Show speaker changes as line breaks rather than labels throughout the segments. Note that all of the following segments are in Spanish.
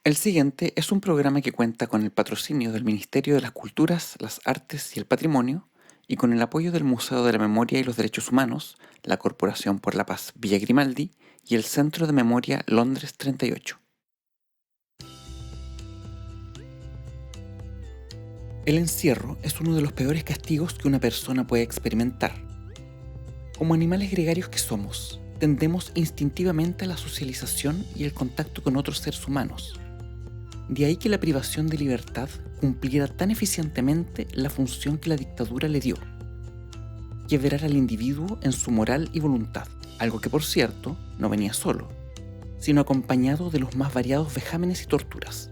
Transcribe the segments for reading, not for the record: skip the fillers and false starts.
El siguiente es un programa que cuenta con el patrocinio del Ministerio de las Culturas, las Artes y el Patrimonio y con el apoyo del Museo de la Memoria y los Derechos Humanos, la Corporación por la Paz Villa Grimaldi y el Centro de Memoria Londres 38. El encierro es uno de los peores castigos que una persona puede experimentar. Como animales gregarios que somos, tendemos instintivamente a la socialización y el contacto con otros seres humanos. De ahí que la privación de libertad cumpliera tan eficientemente la función que la dictadura le dio: quebrar al individuo en su moral y voluntad, algo que por cierto no venía solo, sino acompañado de los más variados vejámenes y torturas.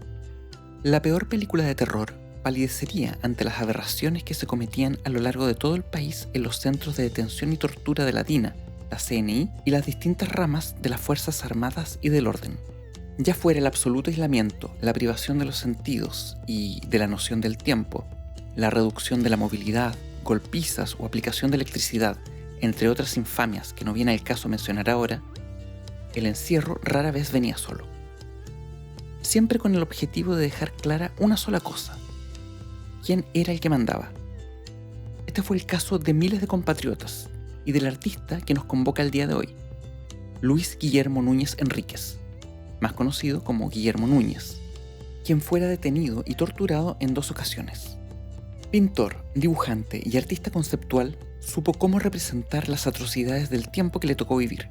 La peor película de terror palidecería ante las aberraciones que se cometían a lo largo de todo el país en los centros de detención y tortura de la DINA, la CNI y las distintas ramas de las Fuerzas Armadas y del orden. Ya fuera el absoluto aislamiento, la privación de los sentidos y de la noción del tiempo, la reducción de la movilidad, golpizas o aplicación de electricidad, entre otras infamias que no viene al caso mencionar ahora, el encierro rara vez venía solo. Siempre con el objetivo de dejar clara una sola cosa: ¿quién era el que mandaba? Este fue el caso de miles de compatriotas y del artista que nos convoca el día de hoy, Luis Guillermo Núñez Enríquez, más conocido como Guillermo Núñez, quien fuera detenido y torturado en 2 ocasiones. Pintor, dibujante y artista conceptual, supo cómo representar las atrocidades del tiempo que le tocó vivir.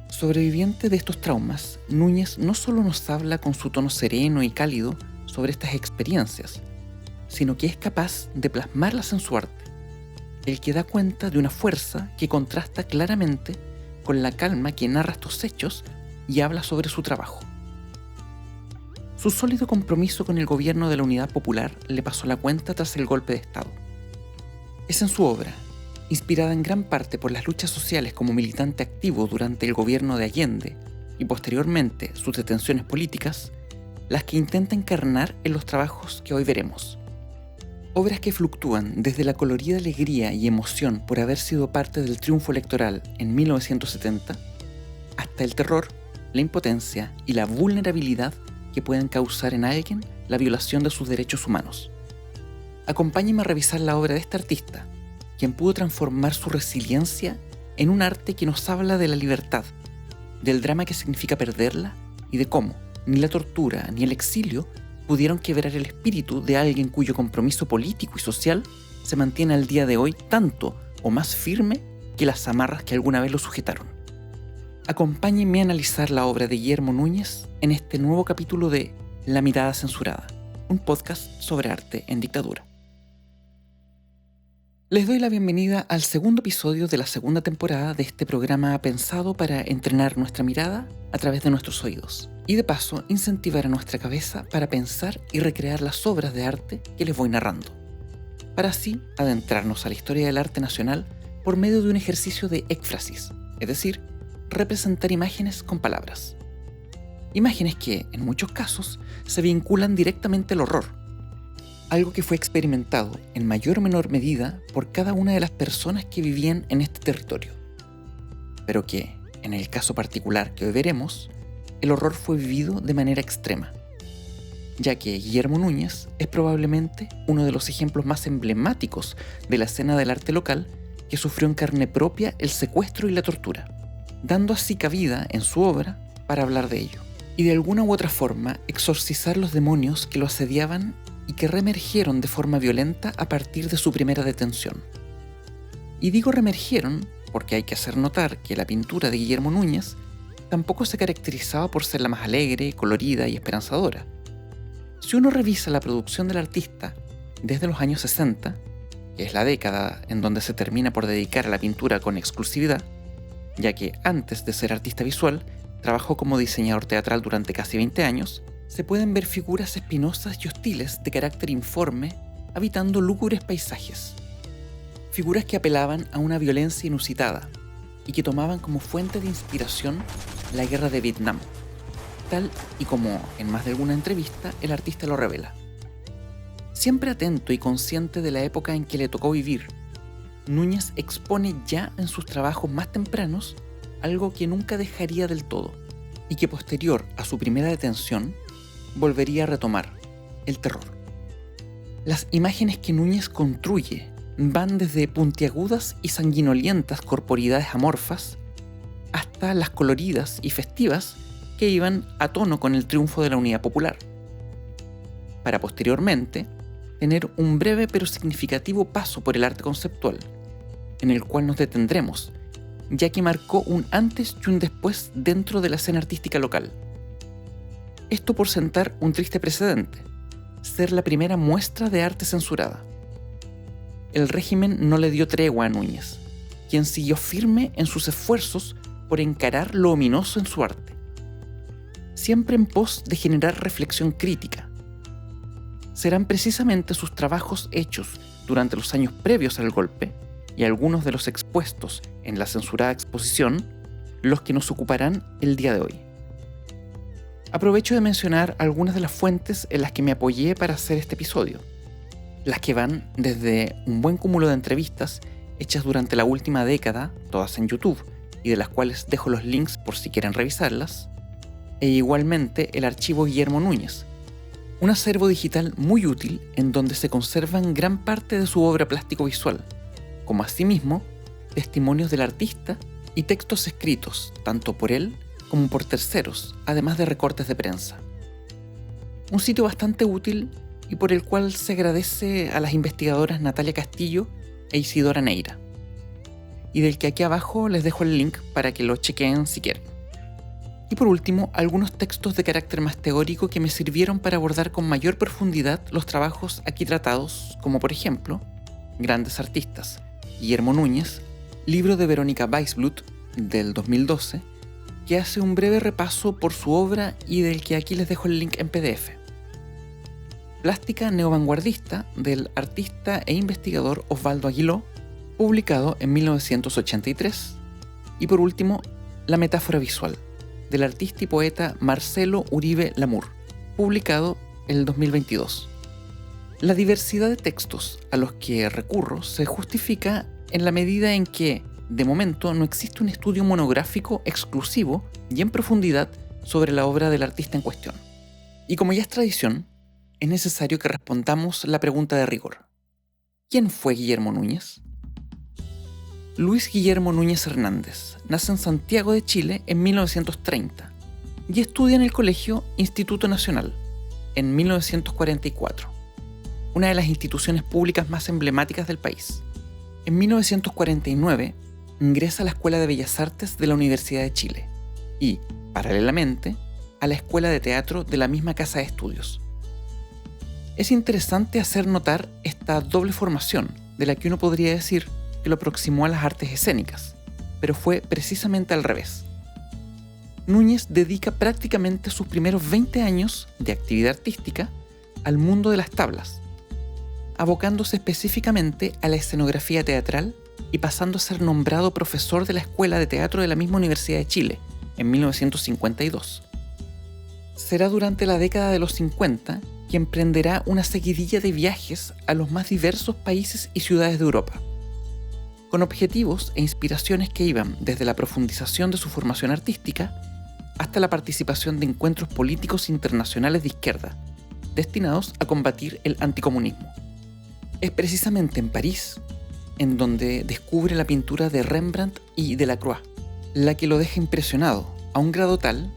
Sobreviviente de estos traumas, Núñez no solo nos habla con su tono sereno y cálido sobre estas experiencias, sino que es capaz de plasmarlas en su arte, el que da cuenta de una fuerza que contrasta claramente con la calma que narra estos hechos y habla sobre su trabajo. Su sólido compromiso con el gobierno de la Unidad Popular le pasó la cuenta tras el golpe de Estado. Es en su obra, inspirada en gran parte por las luchas sociales como militante activo durante el gobierno de Allende y posteriormente sus detenciones políticas, las que intenta encarnar en los trabajos que hoy veremos. Obras que fluctúan desde la colorida alegría y emoción por haber sido parte del triunfo electoral en 1970 hasta el terror, la impotencia y la vulnerabilidad que pueden causar en alguien la violación de sus derechos humanos. Acompáñenme a revisar la obra de este artista, quien pudo transformar su resiliencia en un arte que nos habla de la libertad, del drama que significa perderla y de cómo ni la tortura ni el exilio pudieron quebrar el espíritu de alguien cuyo compromiso político y social se mantiene al día de hoy tanto o más firme que las amarras que alguna vez lo sujetaron. Acompáñenme a analizar la obra de Guillermo Núñez en este nuevo capítulo de La Mirada Censurada, un podcast sobre arte en dictadura. Les doy la bienvenida al segundo episodio de la segunda temporada de este programa pensado para entrenar nuestra mirada a través de nuestros oídos y de paso incentivar a nuestra cabeza para pensar y recrear las obras de arte que les voy narrando, para así adentrarnos a la historia del arte nacional por medio de un ejercicio de éfrasis, es decir, representar imágenes con palabras. Imágenes que, en muchos casos, se vinculan directamente al horror, algo que fue experimentado en mayor o menor medida por cada una de las personas que vivían en este territorio, pero que, en el caso particular que hoy veremos, el horror fue vivido de manera extrema, ya que Guillermo Núñez es probablemente uno de los ejemplos más emblemáticos de la escena del arte local que sufrió en carne propia el secuestro y la tortura, dando así cabida en su obra para hablar de ello, y de alguna u otra forma exorcizar los demonios que lo asediaban y que reemergieron de forma violenta a partir de su primera detención. Y digo reemergieron porque hay que hacer notar que la pintura de Guillermo Núñez tampoco se caracterizaba por ser la más alegre, colorida y esperanzadora. Si uno revisa la producción del artista desde los años 60, que es la década en donde se termina por dedicar a la pintura con exclusividad, ya que antes de ser artista visual, trabajó como diseñador teatral durante casi 20 años, se pueden ver figuras espinosas y hostiles de carácter informe habitando lúgubres paisajes. Figuras que apelaban a una violencia inusitada y que tomaban como fuente de inspiración la guerra de Vietnam, tal y como en más de alguna entrevista el artista lo revela. Siempre atento y consciente de la época en que le tocó vivir, Núñez expone ya en sus trabajos más tempranos algo que nunca dejaría del todo y que posterior a su primera detención volvería a retomar: el terror. Las imágenes que Núñez construye van desde puntiagudas y sanguinolientas corporidades amorfas hasta las coloridas y festivas que iban a tono con el triunfo de la Unidad Popular, para posteriormente tener un breve pero significativo paso por el arte conceptual, en el cual nos detendremos, ya que marcó un antes y un después dentro de la escena artística local. Esto por sentar un triste precedente: ser la primera muestra de arte censurada. El régimen no le dio tregua a Núñez, quien siguió firme en sus esfuerzos por encarar lo ominoso en su arte, siempre en pos de generar reflexión crítica. Serán precisamente sus trabajos hechos durante los años previos al golpe, y algunos de los expuestos en la censurada exposición, los que nos ocuparán el día de hoy. Aprovecho de mencionar algunas de las fuentes en las que me apoyé para hacer este episodio, las que van desde un buen cúmulo de entrevistas hechas durante la última década, todas en YouTube, y de las cuales dejo los links por si quieren revisarlas, e igualmente el archivo Guillermo Núñez, un acervo digital muy útil en donde se conservan gran parte de su obra plástico-visual, como asimismo testimonios del artista y textos escritos tanto por él como por terceros, además de recortes de prensa. Un sitio bastante útil y por el cual se agradece a las investigadoras Natalia Castillo e Isidora Neira, y del que aquí abajo les dejo el link para que lo chequeen si quieren. Y por último, algunos textos de carácter más teórico que me sirvieron para abordar con mayor profundidad los trabajos aquí tratados, como por ejemplo, Grandes Artistas, Guillermo Núñez, libro de Verónica Weisblut, del 2012, que hace un breve repaso por su obra y del que aquí les dejo el link en PDF. Plástica neovanguardista, del artista e investigador Osvaldo Aguiló, publicado en 1983. Y por último, La metáfora visual, del artista y poeta Marcelo Uribe Lamour, publicado en el 2022. La diversidad de textos a los que recurro se justifica en la medida en que, de momento, no existe un estudio monográfico exclusivo y en profundidad sobre la obra del artista en cuestión. Y como ya es tradición, es necesario que respondamos la pregunta de rigor: ¿quién fue Guillermo Núñez? Luis Guillermo Núñez Hernández nace en Santiago de Chile en 1930 y estudia en el Colegio Instituto Nacional en 1944, una de las instituciones públicas más emblemáticas del país. En 1949 ingresa a la Escuela de Bellas Artes de la Universidad de Chile y, paralelamente, a la Escuela de Teatro de la misma casa de estudios. Es interesante hacer notar esta doble formación, de la que uno podría decir que lo aproximó a las artes escénicas, pero fue precisamente al revés. Núñez dedica prácticamente sus primeros 20 años de actividad artística al mundo de las tablas, abocándose específicamente a la escenografía teatral y pasando a ser nombrado profesor de la Escuela de Teatro de la misma Universidad de Chile en 1952. Será durante la década de los 50 que emprenderá una seguidilla de viajes a los más diversos países y ciudades de Europa, con objetivos e inspiraciones que iban desde la profundización de su formación artística hasta la participación de encuentros políticos internacionales de izquierda, destinados a combatir el anticomunismo. Es precisamente en París en donde descubre la pintura de Rembrandt y Delacroix, la que lo deja impresionado a un grado tal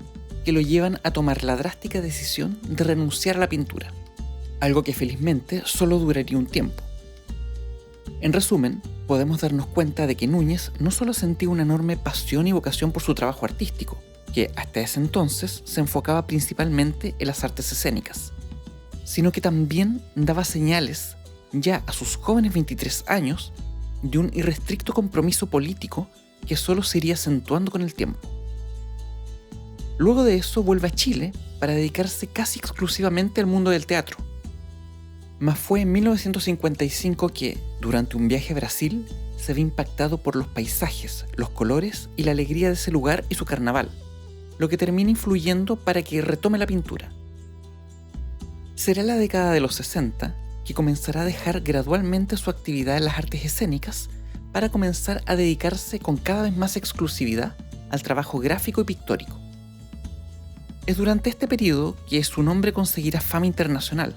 que lo llevan a tomar la drástica decisión de renunciar a la pintura, algo que felizmente solo duraría un tiempo. En resumen, podemos darnos cuenta de que Núñez no solo sentía una enorme pasión y vocación por su trabajo artístico, que hasta ese entonces se enfocaba principalmente en las artes escénicas, sino que también daba señales, ya a sus jóvenes 23 años, de un irrestricto compromiso político que solo se iría acentuando con el tiempo. Luego de eso vuelve a Chile para dedicarse casi exclusivamente al mundo del teatro. Mas fue en 1955 que, durante un viaje a Brasil, se ve impactado por los paisajes, los colores y la alegría de ese lugar y su carnaval, lo que termina influyendo para que retome la pintura. Será la década de los 60 que comenzará a dejar gradualmente su actividad en las artes escénicas para comenzar a dedicarse con cada vez más exclusividad al trabajo gráfico y pictórico. Es durante este periodo que su nombre conseguirá fama internacional,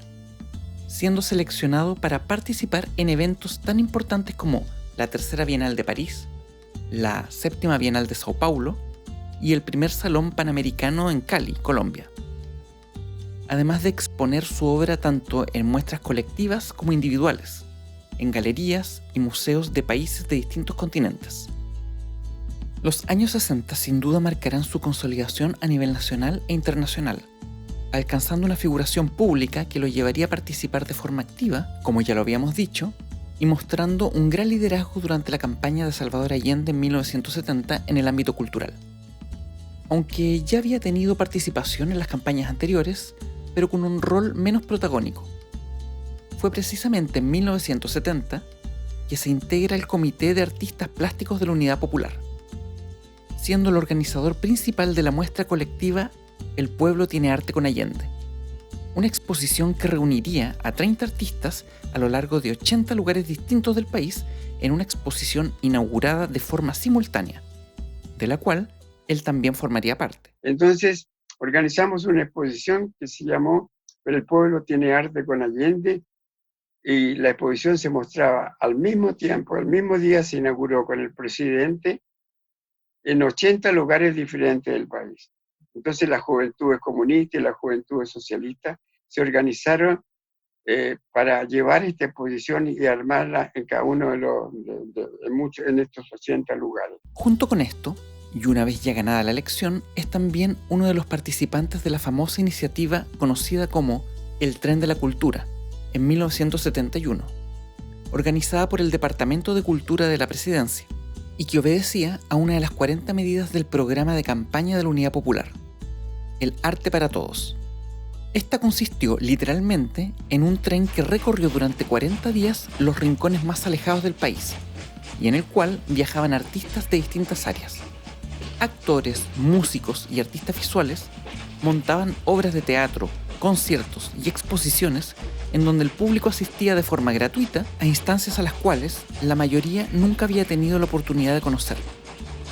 siendo seleccionado para participar en eventos tan importantes como la Tercera Bienal de París, la Séptima Bienal de Sao Paulo y el primer Salón Panamericano en Cali, Colombia. Además de exponer su obra tanto en muestras colectivas como individuales, en galerías y museos de países de distintos continentes. Los años 60 sin duda marcarán su consolidación a nivel nacional e internacional, alcanzando una figuración pública que lo llevaría a participar de forma activa, como ya lo habíamos dicho, y mostrando un gran liderazgo durante la campaña de Salvador Allende en 1970 en el ámbito cultural. Aunque ya había tenido participación en las campañas anteriores, pero con un rol menos protagónico. Fue precisamente en 1970 que se integra el Comité de Artistas Plásticos de la Unidad Popular, siendo el organizador principal de la muestra colectiva El Pueblo Tiene Arte con Allende, una exposición que reuniría a 30 artistas a lo largo de 80 lugares distintos del país en una exposición inaugurada de forma simultánea, de la cual él también formaría parte.
Entonces, organizamos una exposición que se llamó El Pueblo Tiene Arte con Allende, y la exposición se mostraba al mismo tiempo, el mismo día se inauguró con el presidente en 80 lugares diferentes del país. Entonces las juventudes comunistas y las juventudes socialistas se organizaron para llevar esta exposición y armarla en cada uno en estos 80 lugares.
Junto con esto, y una vez ya ganada la elección, es también uno de los participantes de la famosa iniciativa conocida como el Tren de la Cultura, en 1971, organizada por el Departamento de Cultura de la Presidencia, y que obedecía a una de las 40 medidas del programa de campaña de la Unidad Popular, el Arte para Todos. Esta consistió literalmente en un tren que recorrió durante 40 días los rincones más alejados del país, y en el cual viajaban artistas de distintas áreas. Actores, músicos y artistas visuales montaban obras de teatro, conciertos y exposiciones en donde el público asistía de forma gratuita a instancias a las cuales la mayoría nunca había tenido la oportunidad de conocer.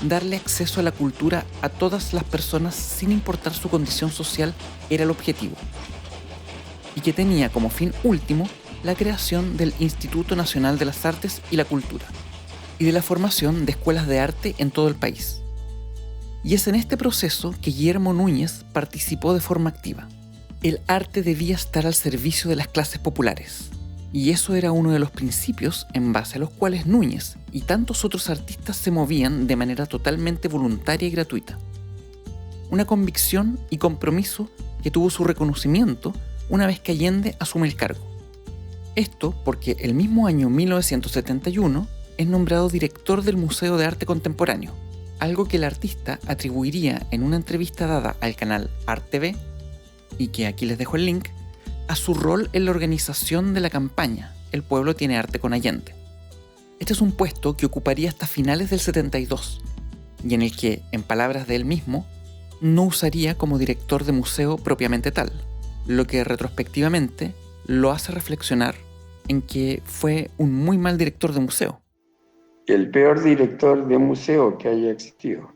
Darle acceso a la cultura a todas las personas sin importar su condición social era el objetivo, y que tenía como fin último la creación del Instituto Nacional de las Artes y la Cultura, y de la formación de escuelas de arte en todo el país. Y es en este proceso que Guillermo Núñez participó de forma activa. El arte debía estar al servicio de las clases populares, y eso era uno de los principios en base a los cuales Núñez y tantos otros artistas se movían de manera totalmente voluntaria y gratuita. Una convicción y compromiso que tuvo su reconocimiento una vez que Allende asume el cargo. Esto porque el mismo año 1971 es nombrado director del Museo de Arte Contemporáneo, algo que el artista atribuiría en una entrevista dada al canal ArtTV, y que aquí les dejo el link, a su rol en la organización de la campaña El Pueblo Tiene Arte con Allende. Este es un puesto que ocuparía hasta finales del 72, y en el que, en palabras de él mismo, no usaría como director de museo propiamente tal, lo que retrospectivamente lo hace reflexionar en que fue un muy mal director de museo.
El peor director de museo que haya existido,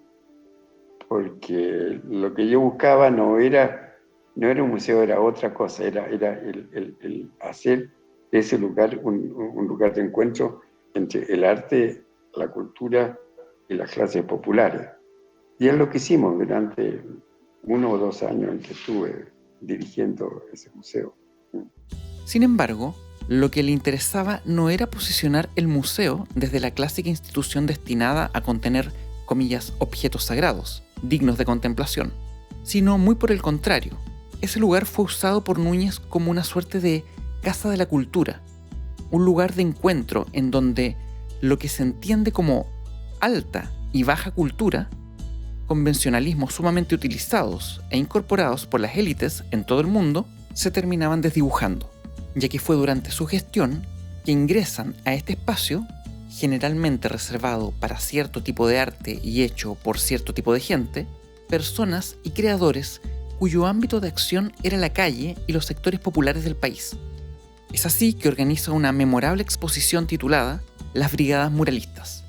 porque lo que yo buscaba no era un museo, era otra cosa, era el hacer ese lugar un lugar de encuentro entre el arte, la cultura y las clases populares. Y es lo que hicimos durante 1 o 2 años en que estuve dirigiendo ese museo.
Sin embargo, lo que le interesaba no era posicionar el museo desde la clásica institución destinada a contener, comillas, objetos sagrados, dignos de contemplación, sino muy por el contrario. Ese lugar fue usado por Núñez como una suerte de casa de la cultura, un lugar de encuentro en donde lo que se entiende como alta y baja cultura, convencionalismos sumamente utilizados e incorporados por las élites en todo el mundo, se terminaban desdibujando, ya que fue durante su gestión que ingresan a este espacio, generalmente reservado para cierto tipo de arte y hecho por cierto tipo de gente, personas y creadores cuyo ámbito de acción era la calle y los sectores populares del país. Es así que organiza una memorable exposición titulada Las Brigadas Muralistas,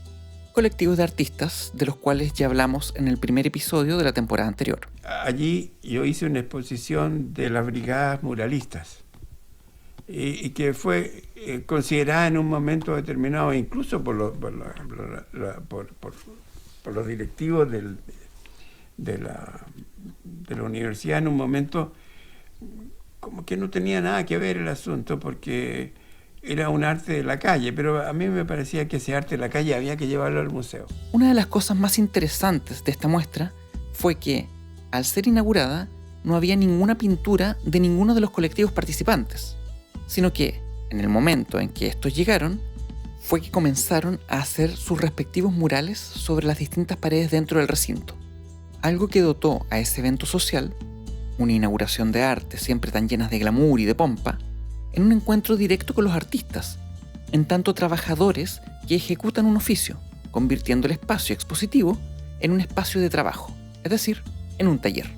colectivos de artistas de los cuales ya hablamos en el primer episodio de la temporada anterior.
Allí yo hice una exposición de las brigadas muralistas y que fue considerada en un momento determinado, incluso por los directivos de la universidad, en un momento como que no tenía nada que ver el asunto, porque era un arte de la calle, pero a mí me parecía que ese arte de la calle había que llevarlo al museo.
Una de las cosas más interesantes de esta muestra fue que, al ser inaugurada, no había ninguna pintura de ninguno de los colectivos participantes, sino que, en el momento en que estos llegaron, fue que comenzaron a hacer sus respectivos murales sobre las distintas paredes dentro del recinto, algo que dotó a ese evento social, una inauguración de arte siempre tan llenas de glamour y de pompa, en un encuentro directo con los artistas, en tanto trabajadores que ejecutan un oficio, convirtiendo el espacio expositivo en un espacio de trabajo, es decir, en un taller.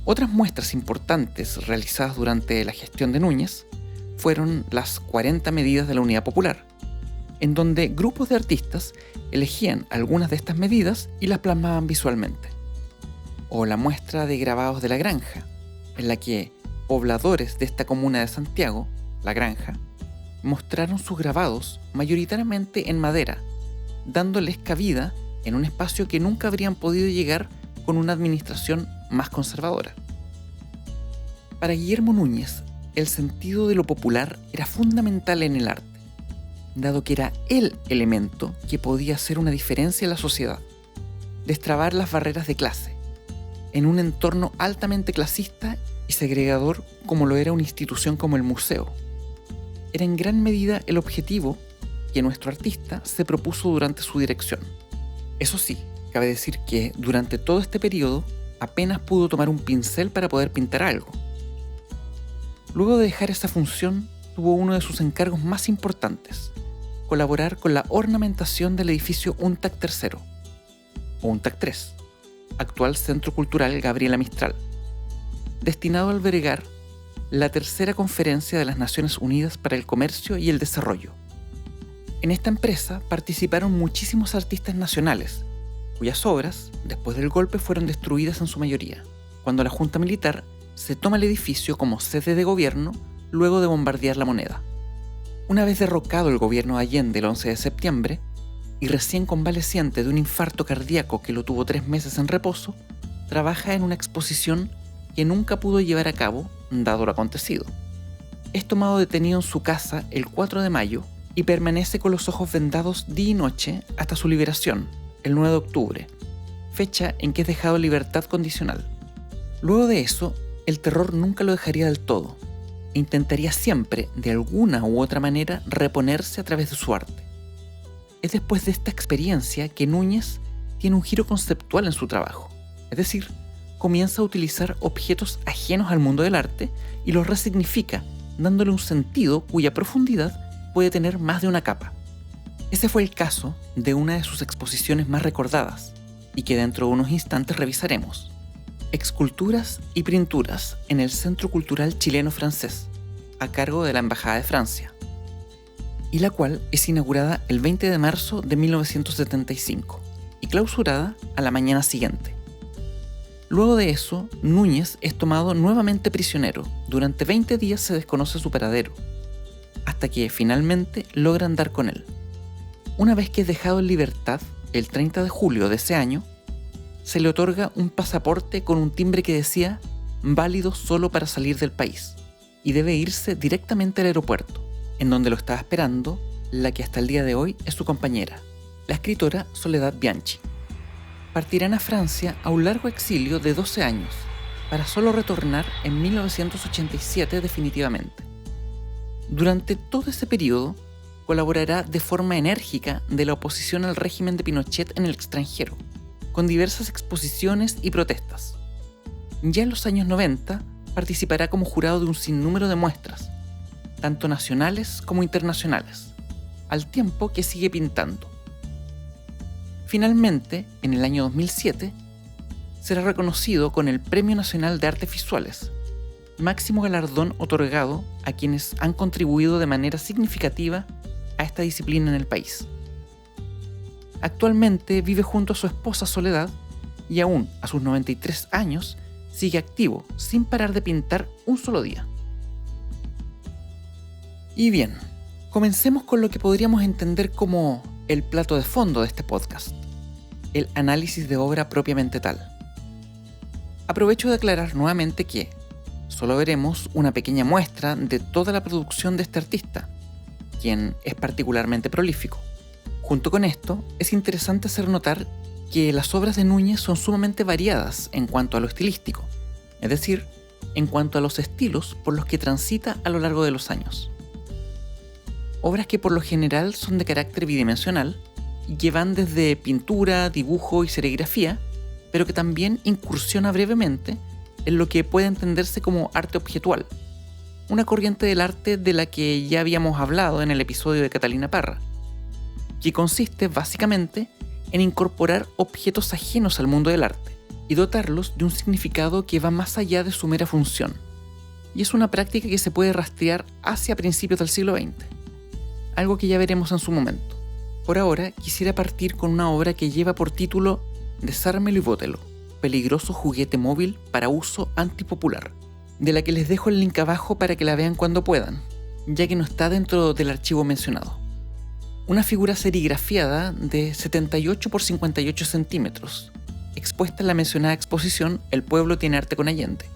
Otras muestras importantes realizadas durante la gestión de Núñez fueron las 40 medidas de la Unidad Popular, en donde grupos de artistas elegían algunas de estas medidas y las plasmaban visualmente. O la muestra de grabados de La Granja, en la que pobladores de esta comuna de Santiago, La Granja, mostraron sus grabados mayoritariamente en madera, dándoles cabida en un espacio que nunca habrían podido llegar con una administración más conservadora. Para Guillermo Núñez, el sentido de lo popular era fundamental en el arte, dado que era el elemento que podía hacer una diferencia en la sociedad, destrabar las barreras de clase, en un entorno altamente clasista y segregador como lo era una institución como el museo. Era en gran medida el objetivo que nuestro artista se propuso durante su dirección. Eso sí, cabe decir que durante todo este periodo apenas pudo tomar un pincel para poder pintar algo. Luego de dejar esa función, tuvo uno de sus encargos más importantes: colaborar con la ornamentación del edificio UNTAC III, o UNTAC III, actual Centro Cultural Gabriela Mistral, destinado a albergar la tercera conferencia de las Naciones Unidas para el Comercio y el Desarrollo. En esta empresa participaron muchísimos artistas nacionales, cuyas obras, después del golpe, fueron destruidas en su mayoría, cuando la Junta Militar se toma el edificio como sede de gobierno luego de bombardear la moneda. Una vez derrocado el gobierno de Allende el 11 de septiembre, y recién convaleciente de un infarto cardíaco que lo tuvo 3 meses en reposo, trabaja en una exposición que nunca pudo llevar a cabo, dado lo acontecido. Es tomado detenido en su casa el 4 de mayo y permanece con los ojos vendados día y noche hasta su liberación, el 9 de octubre, fecha en que es dejado en libertad condicional. Luego de eso, el terror nunca lo dejaría del todo, e intentaría siempre, de alguna u otra manera, reponerse a través de su arte. Es después de esta experiencia que Núñez tiene un giro conceptual en su trabajo, es decir, comienza a utilizar objetos ajenos al mundo del arte y los resignifica, dándole un sentido cuya profundidad puede tener más de una capa. Ese fue el caso de una de sus exposiciones más recordadas, y que dentro de unos instantes revisaremos: Esculturas y pinturas en el Centro Cultural Chileno-Francés, a cargo de la Embajada de Francia, y la cual es inaugurada el 20 de marzo de 1975 y clausurada a la mañana siguiente. Luego de eso, Núñez es tomado nuevamente prisionero. Durante 20 días se desconoce su paradero, hasta que finalmente logran dar con él. Una vez que es dejado en libertad, el 30 de julio de ese año, se le otorga un pasaporte con un timbre que decía válido solo para salir del país, y debe irse directamente al aeropuerto, en donde lo estaba esperando la que hasta el día de hoy es su compañera, la escritora Soledad Bianchi. Partirán a Francia a un largo exilio de 12 años, para solo retornar en 1987 definitivamente. Durante todo ese periodo, colaborará de forma enérgica de la oposición al régimen de Pinochet en el extranjero, con diversas exposiciones y protestas. Ya en los años 90, participará como jurado de un sinnúmero de muestras, tanto nacionales como internacionales, al tiempo que sigue pintando. Finalmente, en el año 2007, será reconocido con el Premio Nacional de Artes Visuales, máximo galardón otorgado a quienes han contribuido de manera significativa a esta disciplina en el país. Actualmente vive junto a su esposa Soledad y aún a sus 93 años sigue activo sin parar de pintar un solo día. Y bien, comencemos con lo que podríamos entender como el plato de fondo de este podcast, el análisis de obra propiamente tal. Aprovecho de aclarar nuevamente que solo veremos una pequeña muestra de toda la producción de este artista, quien es particularmente prolífico. Junto con esto, es interesante hacer notar que las obras de Núñez son sumamente variadas en cuanto a lo estilístico, es decir, en cuanto a los estilos por los que transita a lo largo de los años. Obras que por lo general son de carácter bidimensional y que van desde pintura, dibujo y serigrafía, pero que también incursiona brevemente en lo que puede entenderse como arte objetual, una corriente del arte de la que ya habíamos hablado en el episodio de Catalina Parra, que consiste básicamente en incorporar objetos ajenos al mundo del arte y dotarlos de un significado que va más allá de su mera función. Y es una práctica que se puede rastrear hacia principios del siglo XX, algo que ya veremos en su momento. Por ahora, quisiera partir con una obra que lleva por título Desármelo y bótelo, peligroso juguete móvil para uso antipopular, de la que les dejo el link abajo para que la vean cuando puedan, ya que no está dentro del archivo mencionado. Una figura serigrafiada de 78 por 58 centímetros, expuesta en la mencionada exposición El pueblo tiene arte con Allende.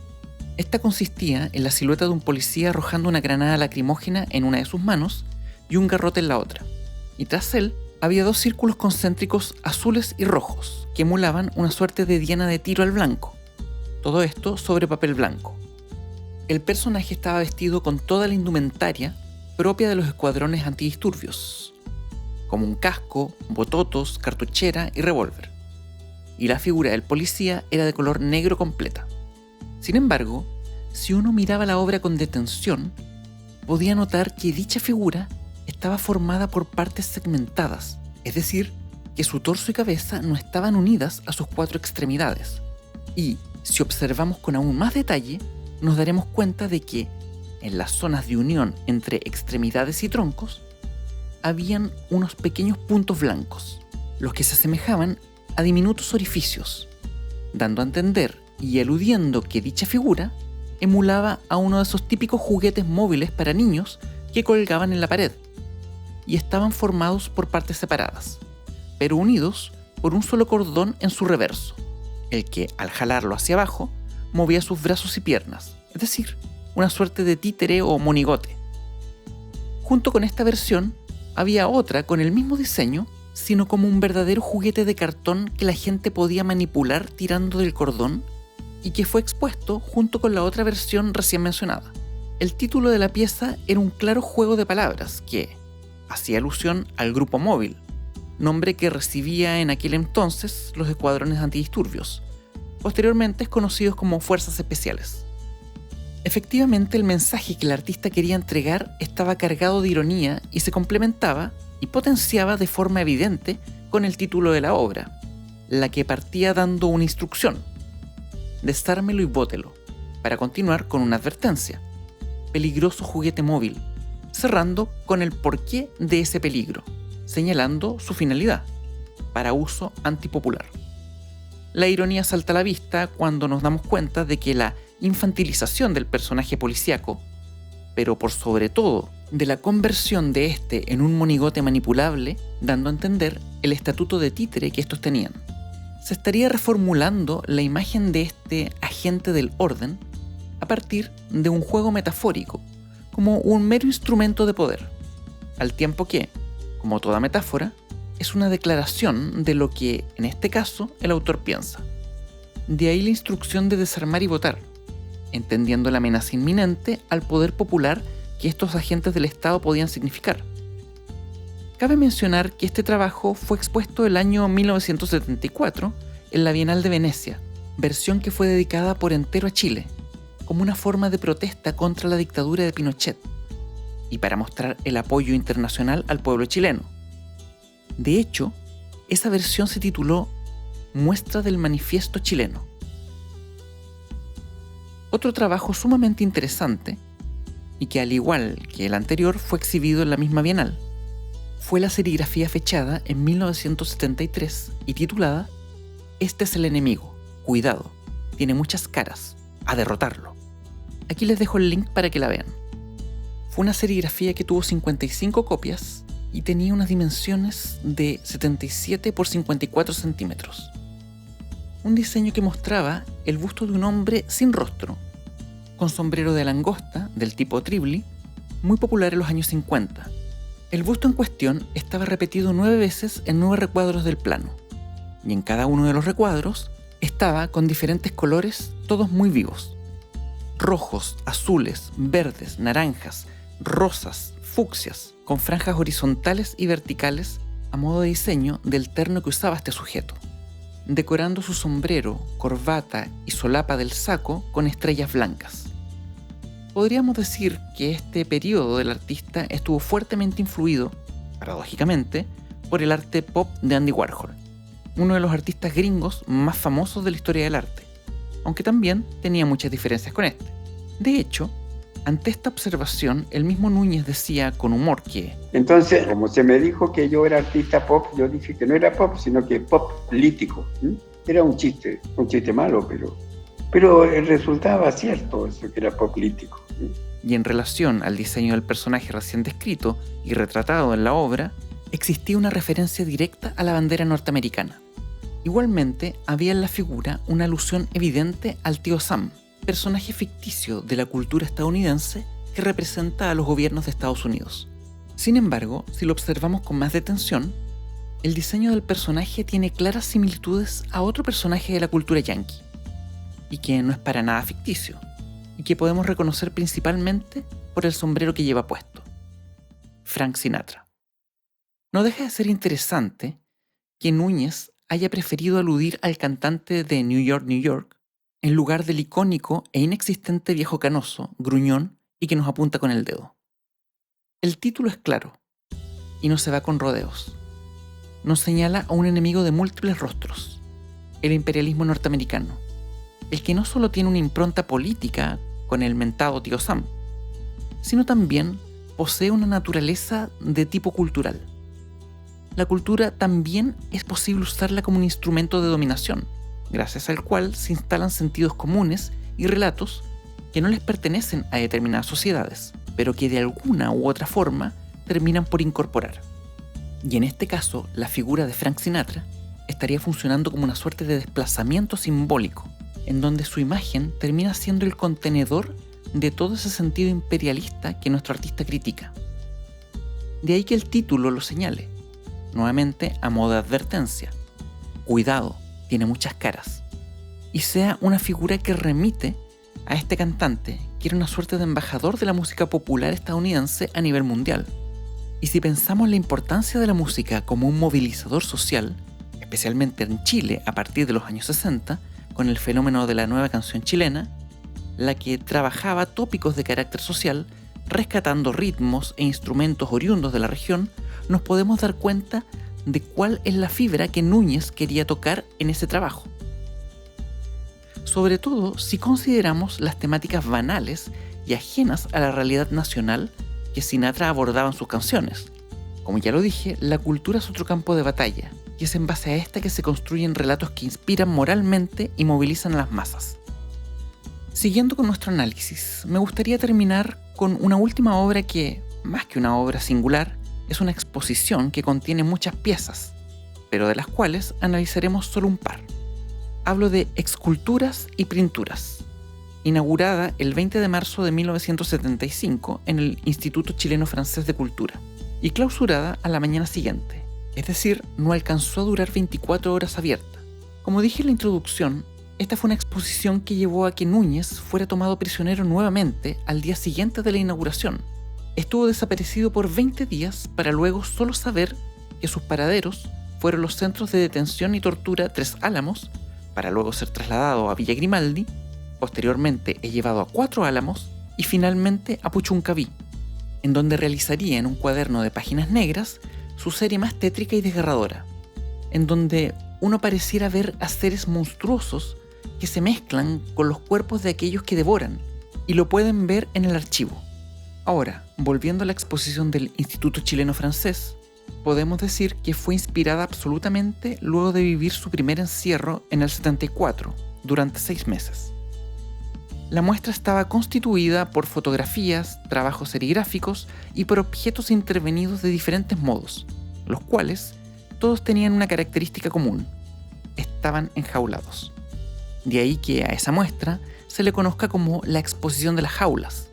Esta consistía en la silueta de un policía arrojando una granada lacrimógena en una de sus manos y un garrote en la otra, y tras él había dos círculos concéntricos azules y rojos que emulaban una suerte de diana de tiro al blanco, todo esto sobre papel blanco. El personaje estaba vestido con toda la indumentaria propia de los escuadrones antidisturbios, como un casco, bototos, cartuchera y revólver, y la figura del policía era de color negro completa. Sin embargo, si uno miraba la obra con detención, podía notar que dicha figura estaba formada por partes segmentadas, es decir, que su torso y cabeza no estaban unidas a sus cuatro extremidades. Y, si observamos con aún más detalle, nos daremos cuenta de que, en las zonas de unión entre extremidades y troncos, habían unos pequeños puntos blancos, los que se asemejaban a diminutos orificios, dando a entender y eludiendo que dicha figura emulaba a uno de esos típicos juguetes móviles para niños que colgaban en la pared, y estaban formados por partes separadas, pero unidos por un solo cordón en su reverso, el que, al jalarlo hacia abajo, movía sus brazos y piernas, es decir, una suerte de títere o monigote. Junto con esta versión, había otra con el mismo diseño, sino como un verdadero juguete de cartón que la gente podía manipular tirando del cordón y que fue expuesto junto con la otra versión recién mencionada. El título de la pieza era un claro juego de palabras que hacía alusión al Grupo Móvil, nombre que recibía en aquel entonces los escuadrones antidisturbios, posteriormente conocidos como Fuerzas Especiales. Efectivamente, el mensaje que el artista quería entregar estaba cargado de ironía y se complementaba y potenciaba de forma evidente con el título de la obra, la que partía dando una instrucción: desármelo y bótelo, para continuar con una advertencia: peligroso juguete móvil, cerrando con el porqué de ese peligro, señalando su finalidad: para uso antipopular. La ironía salta a la vista cuando nos damos cuenta de que la infantilización del personaje policíaco, pero por sobre todo de la conversión de este en un monigote manipulable, dando a entender el estatuto de títere que estos tenían. Se estaría reformulando la imagen de este agente del orden a partir de un juego metafórico, como un mero instrumento de poder, al tiempo que, como toda metáfora, es una declaración de lo que, en este caso, el autor piensa. De ahí la instrucción de desarmar y votar, entendiendo la amenaza inminente al poder popular que estos agentes del Estado podían significar. Cabe mencionar que este trabajo fue expuesto el año 1974 en la Bienal de Venecia, versión que fue dedicada por entero a Chile, como una forma de protesta contra la dictadura de Pinochet y para mostrar el apoyo internacional al pueblo chileno. De hecho, esa versión se tituló Muestra del Manifiesto Chileno. Otro trabajo sumamente interesante, y que al igual que el anterior fue exhibido en la misma Bienal, fue la serigrafía fechada en 1973 y titulada "Este es el enemigo, cuidado, tiene muchas caras, a derrotarlo". Aquí les dejo el link para que la vean. Fue una serigrafía que tuvo 55 copias y tenía unas dimensiones de 77 por 54 centímetros. Un diseño que mostraba el busto de un hombre sin rostro, con sombrero de langosta del tipo Tribly, muy popular en los años 50. El busto en cuestión estaba repetido 9 veces en 9 recuadros del plano, y en cada uno de los recuadros estaba con diferentes colores, todos muy vivos. Rojos, azules, verdes, naranjas, rosas, fucsias, con franjas horizontales y verticales a modo de diseño del terno que usaba este sujeto, decorando su sombrero, corbata y solapa del saco con estrellas blancas. Podríamos decir que este periodo del artista estuvo fuertemente influido, paradójicamente, por el arte pop de Andy Warhol, uno de los artistas gringos más famosos de la historia del arte, aunque también tenía muchas diferencias con este. De hecho, ante esta observación, el mismo Núñez decía con humor que...
Entonces, como se me dijo que yo era artista pop, yo dije que no era pop, sino que pop político. Era un chiste malo, pero resultaba cierto eso, que era pop político.
Y en relación al diseño del personaje recién descrito y retratado en la obra, existía una referencia directa a la bandera norteamericana. Igualmente, había en la figura una alusión evidente al tío Sam, personaje ficticio de la cultura estadounidense que representa a los gobiernos de Estados Unidos. Sin embargo, si lo observamos con más detención, el diseño del personaje tiene claras similitudes a otro personaje de la cultura yanqui, y que no es para nada ficticio, y que podemos reconocer principalmente por el sombrero que lleva puesto: Frank Sinatra. No deja de ser interesante que Núñez haya preferido aludir al cantante de New York, New York, en lugar del icónico e inexistente viejo canoso, gruñón y que nos apunta con el dedo. El título es claro, y no se va con rodeos. Nos señala a un enemigo de múltiples rostros, el imperialismo norteamericano, el que no solo tiene una impronta política con el mentado tío Sam, sino también posee una naturaleza de tipo cultural. La cultura también es posible usarla como un instrumento de dominación, gracias al cual se instalan sentidos comunes y relatos que no les pertenecen a determinadas sociedades, pero que de alguna u otra forma terminan por incorporar. Y en este caso, la figura de Frank Sinatra estaría funcionando como una suerte de desplazamiento simbólico, en donde su imagen termina siendo el contenedor de todo ese sentido imperialista que nuestro artista critica. De ahí que el título lo señale, nuevamente a modo de advertencia: cuidado, tiene muchas caras, y sea una figura que remite a este cantante, que era una suerte de embajador de la música popular estadounidense a nivel mundial. Y si pensamos la importancia de la música como un movilizador social, especialmente en Chile a partir de los años 60, con el fenómeno de la nueva canción chilena, la que trabajaba tópicos de carácter social, rescatando ritmos e instrumentos oriundos de la región, nos podemos dar cuenta de cuál es la fibra que Núñez quería tocar en ese trabajo. Sobre todo si consideramos las temáticas banales y ajenas a la realidad nacional que Sinatra abordaba en sus canciones. Como ya lo dije, la cultura es otro campo de batalla, y es en base a esta que se construyen relatos que inspiran moralmente y movilizan a las masas. Siguiendo con nuestro análisis, me gustaría terminar con una última obra que, más que una obra singular, es una exposición que contiene muchas piezas, pero de las cuales analizaremos solo un par. Hablo de Esculturas y Pinturas, inaugurada el 20 de marzo de 1975 en el Instituto Chileno Francés de Cultura y clausurada a la mañana siguiente, es decir, no alcanzó a durar 24 horas abierta. Como dije en la introducción, esta fue una exposición que llevó a que Núñez fuera tomado prisionero nuevamente al día siguiente de la inauguración. Estuvo desaparecido por 20 días para luego solo saber que sus paraderos fueron los centros de detención y tortura Tres Álamos, para luego ser trasladado a Villa Grimaldi, posteriormente es llevado a Cuatro Álamos y finalmente a Puchuncaví, en donde realizaría en un cuaderno de páginas negras su serie más tétrica y desgarradora, en donde uno pareciera ver a seres monstruosos que se mezclan con los cuerpos de aquellos que devoran, y lo pueden ver en el archivo. Ahora, volviendo a la exposición del Instituto Chileno Francés, podemos decir que fue inspirada absolutamente luego de vivir su primer encierro en el 74, durante 6 meses. La muestra estaba constituida por fotografías, trabajos serigráficos y por objetos intervenidos de diferentes modos, los cuales todos tenían una característica común: estaban enjaulados. De ahí que a esa muestra se le conozca como la exposición de las jaulas.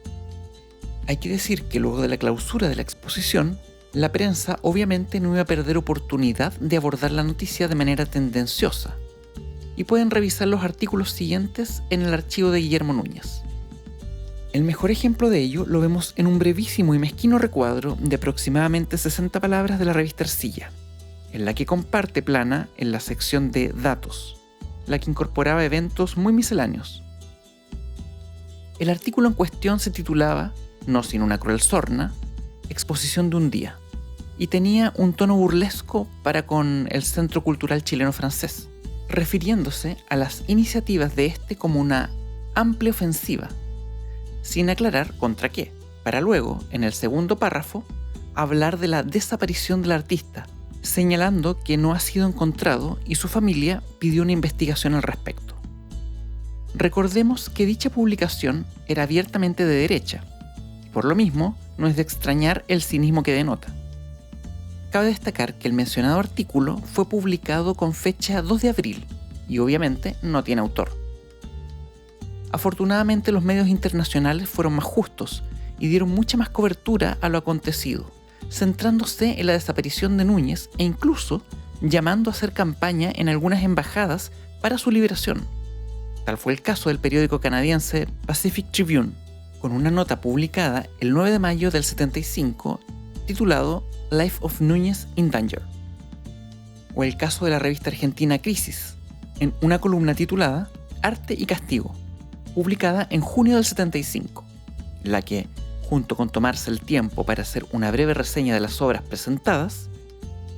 Hay que decir que luego de la clausura de la exposición, la prensa obviamente no iba a perder oportunidad de abordar la noticia de manera tendenciosa, y pueden revisar los artículos siguientes en el archivo de Guillermo Núñez. El mejor ejemplo de ello lo vemos en un brevísimo y mezquino recuadro de aproximadamente 60 palabras de la revista Arcilla, en la que comparte Plana en la sección de Datos, la que incorporaba eventos muy misceláneos. El artículo en cuestión se titulaba, no sin una cruel sorna, Exposición de un día, y tenía un tono burlesco para con el Centro Cultural Chileno-Francés, refiriéndose a las iniciativas de este como una amplia ofensiva, sin aclarar contra qué, para luego, en el segundo párrafo, hablar de la desaparición del artista, señalando que no ha sido encontrado y su familia pidió una investigación al respecto. Recordemos que dicha publicación era abiertamente de derecha, y por lo mismo no es de extrañar el cinismo que denota. Cabe destacar que el mencionado artículo fue publicado con fecha 2 de abril y obviamente no tiene autor. Afortunadamente los medios internacionales fueron más justos y dieron mucha más cobertura a lo acontecido, centrándose en la desaparición de Núñez e incluso llamando a hacer campaña en algunas embajadas para su liberación. Tal fue el caso del periódico canadiense Pacific Tribune, con una nota publicada el 9 de mayo del 75 titulado Life of Núñez in Danger, o el caso de la revista argentina Crisis, en una columna titulada Arte y Castigo, publicada en junio del 75, la que, junto con tomarse el tiempo para hacer una breve reseña de las obras presentadas,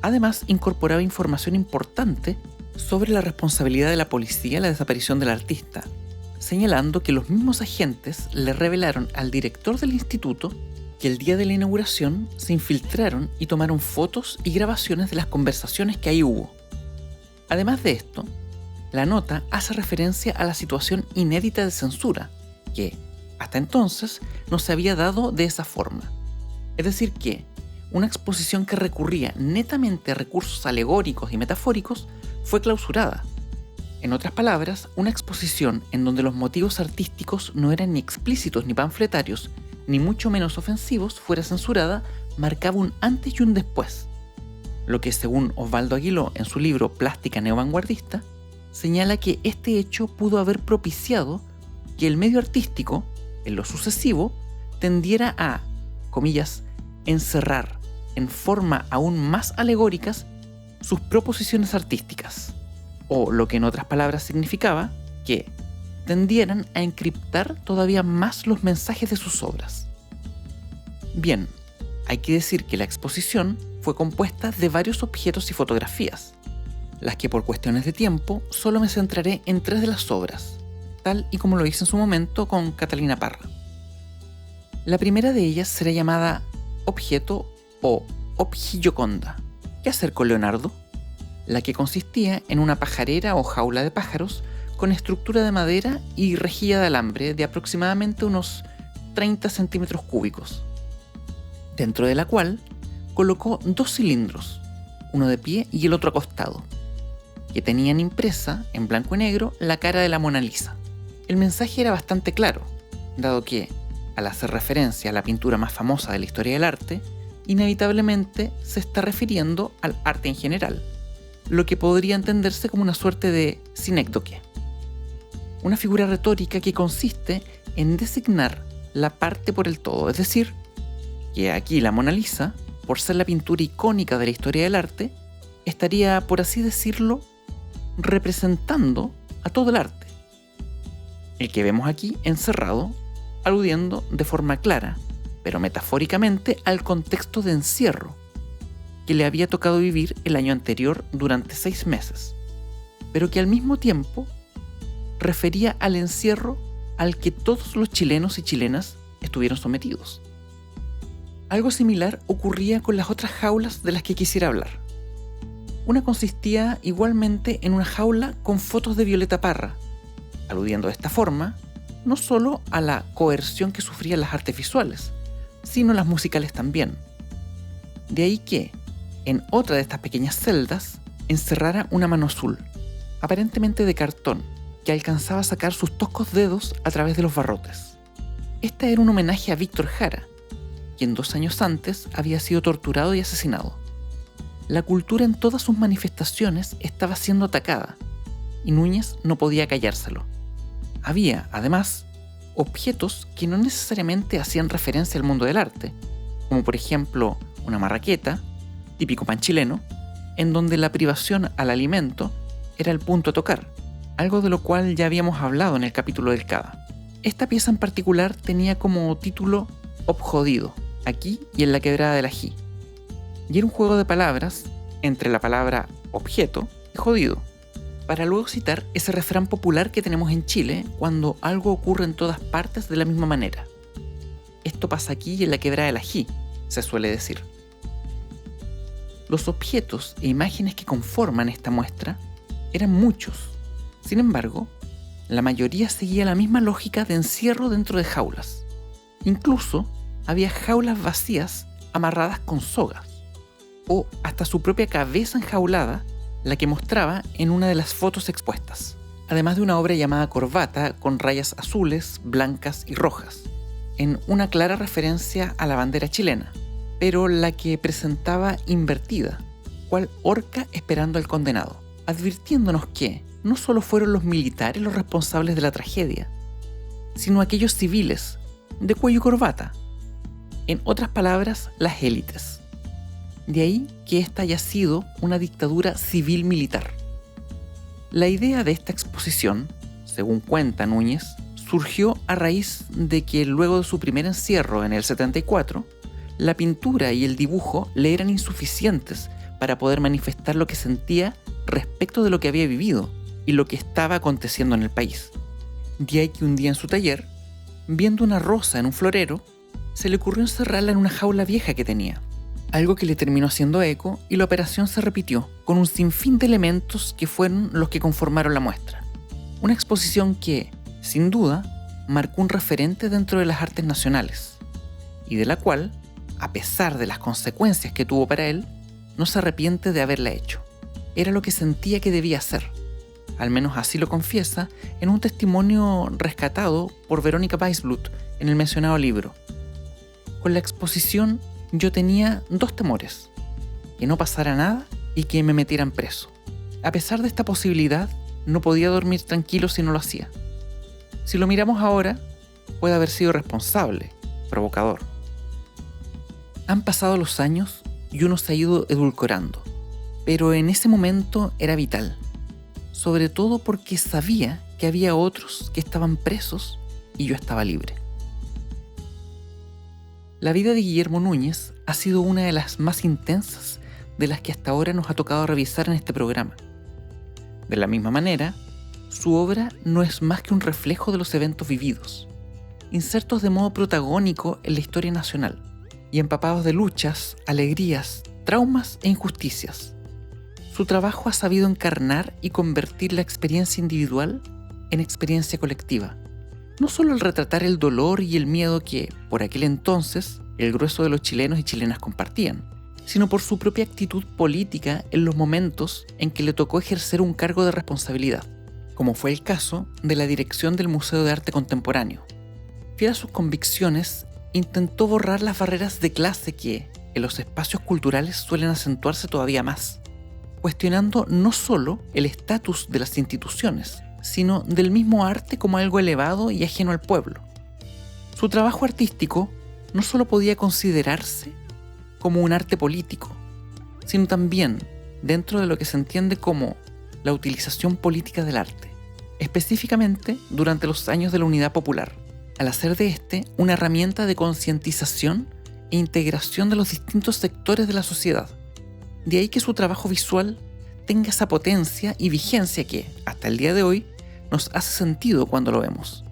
además incorporaba información importante sobre la responsabilidad de la policía en la desaparición del artista, señalando que los mismos agentes le revelaron al director del instituto que el día de la inauguración se infiltraron y tomaron fotos y grabaciones de las conversaciones que ahí hubo. Además de esto, la nota hace referencia a la situación inédita de censura, que, hasta entonces, no se había dado de esa forma. Es decir que, una exposición que recurría netamente a recursos alegóricos y metafóricos fue clausurada. En otras palabras, una exposición en donde los motivos artísticos no eran ni explícitos ni panfletarios, ni mucho menos ofensivos, fuera censurada, marcaba un antes y un después. Lo que, según Osvaldo Aguiló en su libro Plástica Neovanguardista, señala que este hecho pudo haber propiciado que el medio artístico, en lo sucesivo, tendiera a, comillas, encerrar en forma aún más alegóricas sus proposiciones artísticas, o lo que en otras palabras significaba que tendieran a encriptar todavía más los mensajes de sus obras. Bien, hay que decir que la exposición fue compuesta de varios objetos y fotografías, las que por cuestiones de tiempo solo me centraré en 3 de las obras, tal y como lo hice en su momento con Catalina Parra. La primera de ellas será llamada Objeto o Obji-Gioconda. ¿Qué hacer con Leonardo? La que consistía en una pajarera o jaula de pájaros con estructura de madera y rejilla de alambre de aproximadamente unos 30 centímetros cúbicos, dentro de la cual colocó 2 cilindros, uno de pie y el otro acostado, que tenían impresa en blanco y negro la cara de la Mona Lisa. El mensaje era bastante claro, dado que, al hacer referencia a la pintura más famosa de la historia del arte, inevitablemente se está refiriendo al arte en general, lo que podría entenderse como una suerte de sinécdoque. Una figura retórica que consiste en designar la parte por el todo, es decir, que aquí la Mona Lisa, por ser la pintura icónica de la historia del arte, estaría, por así decirlo, representando a todo el arte, el que vemos aquí encerrado, aludiendo de forma clara, pero metafóricamente, al contexto de encierro que le había tocado vivir el año anterior durante 6 meses, pero que al mismo tiempo refería al encierro al que todos los chilenos y chilenas estuvieron sometidos. Algo similar ocurría con las otras jaulas de las que quisiera hablar. Una consistía igualmente en una jaula con fotos de Violeta Parra, aludiendo de esta forma no solo a la coerción que sufrían las artes visuales, sino las musicales también. De ahí que, en otra de estas pequeñas celdas, encerrara una mano azul, aparentemente de cartón, que alcanzaba a sacar sus toscos dedos a través de los barrotes. Esta era un homenaje a Víctor Jara, quien 2 años antes había sido torturado y asesinado. La cultura en todas sus manifestaciones estaba siendo atacada, y Núñez no podía callárselo. Había, además, objetos que no necesariamente hacían referencia al mundo del arte, como por ejemplo una marraqueta, típico pan chileno, en donde la privación al alimento era el punto a tocar, algo de lo cual ya habíamos hablado en el capítulo del CADA. Esta pieza en particular tenía como título Objodido, aquí y en la quebrada del Ají, y era un juego de palabras entre la palabra objeto y jodido, para luego citar ese refrán popular que tenemos en Chile cuando algo ocurre en todas partes de la misma manera. Esto pasa aquí y en la quebrada del Ají, se suele decir. Los objetos e imágenes que conforman esta muestra eran muchos. Sin embargo, la mayoría seguía la misma lógica de encierro dentro de jaulas. Incluso había jaulas vacías amarradas con sogas, o hasta su propia cabeza enjaulada, la que mostraba en una de las fotos expuestas, además de una obra llamada Corbata con rayas azules, blancas y rojas, en una clara referencia a la bandera chilena, pero la que presentaba invertida, cual horca esperando al condenado, advirtiéndonos que no solo fueron los militares los responsables de la tragedia, sino aquellos civiles, de cuello y corbata, en otras palabras, las élites. De ahí que esta haya sido una dictadura civil-militar. La idea de esta exposición, según cuenta Núñez, surgió a raíz de que luego de su primer encierro en el 74, la pintura y el dibujo le eran insuficientes para poder manifestar lo que sentía respecto de lo que había vivido y lo que estaba aconteciendo en el país. De ahí que un día en su taller, viendo una rosa en un florero, se le ocurrió encerrarla en una jaula vieja que tenía, algo que le terminó haciendo eco y la operación se repitió con un sinfín de elementos que fueron los que conformaron la muestra. Una exposición que, sin duda, marcó un referente dentro de las artes nacionales y de la cual, a pesar de las consecuencias que tuvo para él, no se arrepiente de haberla hecho. Era lo que sentía que debía hacer. Al menos así lo confiesa en un testimonio rescatado por Verónica Weisblut en el mencionado libro. Con la exposición yo tenía 2 temores: que no pasara nada y que me metieran preso. A pesar de esta posibilidad, no podía dormir tranquilo si no lo hacía. Si lo miramos ahora, puede haber sido responsable, provocador. Han pasado los años y uno se ha ido edulcorando, pero en ese momento era vital, sobre todo porque sabía que había otros que estaban presos y yo estaba libre. La vida de Guillermo Núñez ha sido una de las más intensas de las que hasta ahora nos ha tocado revisar en este programa. De la misma manera, su obra no es más que un reflejo de los eventos vividos, insertos de modo protagónico en la historia nacional y empapados de luchas, alegrías, traumas e injusticias. Su trabajo ha sabido encarnar y convertir la experiencia individual en experiencia colectiva. No solo al retratar el dolor y el miedo que, por aquel entonces, el grueso de los chilenos y chilenas compartían, sino por su propia actitud política en los momentos en que le tocó ejercer un cargo de responsabilidad, como fue el caso de la dirección del Museo de Arte Contemporáneo. Fiel a sus convicciones, intentó borrar las barreras de clase que, en los espacios culturales, suelen acentuarse todavía más, cuestionando no solo el estatus de las instituciones, sino del mismo arte como algo elevado y ajeno al pueblo. Su trabajo artístico no solo podía considerarse como un arte político, sino también dentro de lo que se entiende como la utilización política del arte, específicamente durante los años de la Unidad Popular, al hacer de este una herramienta de concientización e integración de los distintos sectores de la sociedad. De ahí que su trabajo visual tenga esa potencia y vigencia que, hasta el día de hoy, nos hace sentido cuando lo vemos,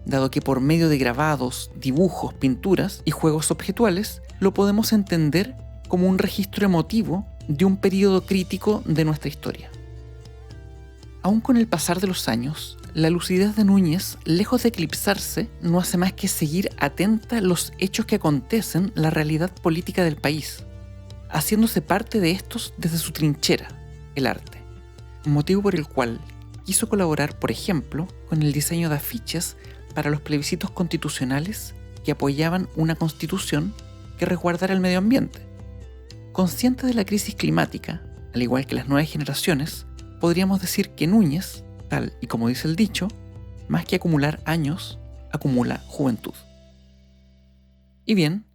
dado que por medio de grabados, dibujos, pinturas y juegos objetuales lo podemos entender como un registro emotivo de un periodo crítico de nuestra historia. Aún con el pasar de los años, la lucidez de Núñez, lejos de eclipsarse, no hace más que seguir atenta a los hechos que acontecen en la realidad política del país, haciéndose parte de estos desde su trinchera, el arte, motivo por el cual quiso colaborar, por ejemplo, con el diseño de afiches para los plebiscitos constitucionales que apoyaban una constitución que resguardara el medio ambiente. Consciente de la crisis climática, al igual que las nuevas generaciones, podríamos decir que Núñez, tal y como dice el dicho, más que acumular años, acumula juventud. Y bien,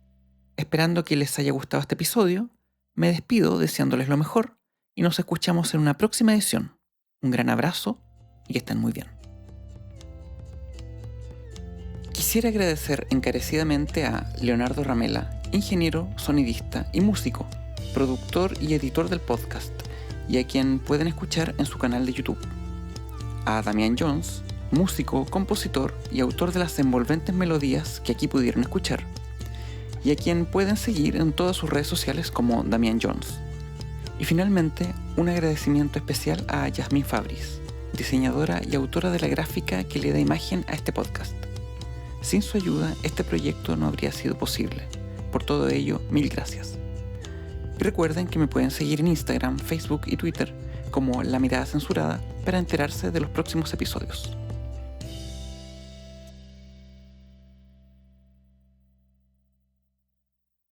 esperando que les haya gustado este episodio, me despido deseándoles lo mejor y nos escuchamos en una próxima edición. Un gran abrazo y que estén muy bien. Quisiera agradecer encarecidamente a Leonardo Ramela, ingeniero, sonidista y músico, productor y editor del podcast, y a quien pueden escuchar en su canal de YouTube. A Damián Jones, músico, compositor y autor de las envolventes melodías que aquí pudieron escuchar, y a quien pueden seguir en todas sus redes sociales como Damián Jones. Y finalmente, un agradecimiento especial a Yasmín Fabris, diseñadora y autora de la gráfica que le da imagen a este podcast. Sin su ayuda, este proyecto no habría sido posible. Por todo ello, mil gracias. Y recuerden que me pueden seguir en Instagram, Facebook y Twitter como La Mirada Censurada para enterarse de los próximos episodios.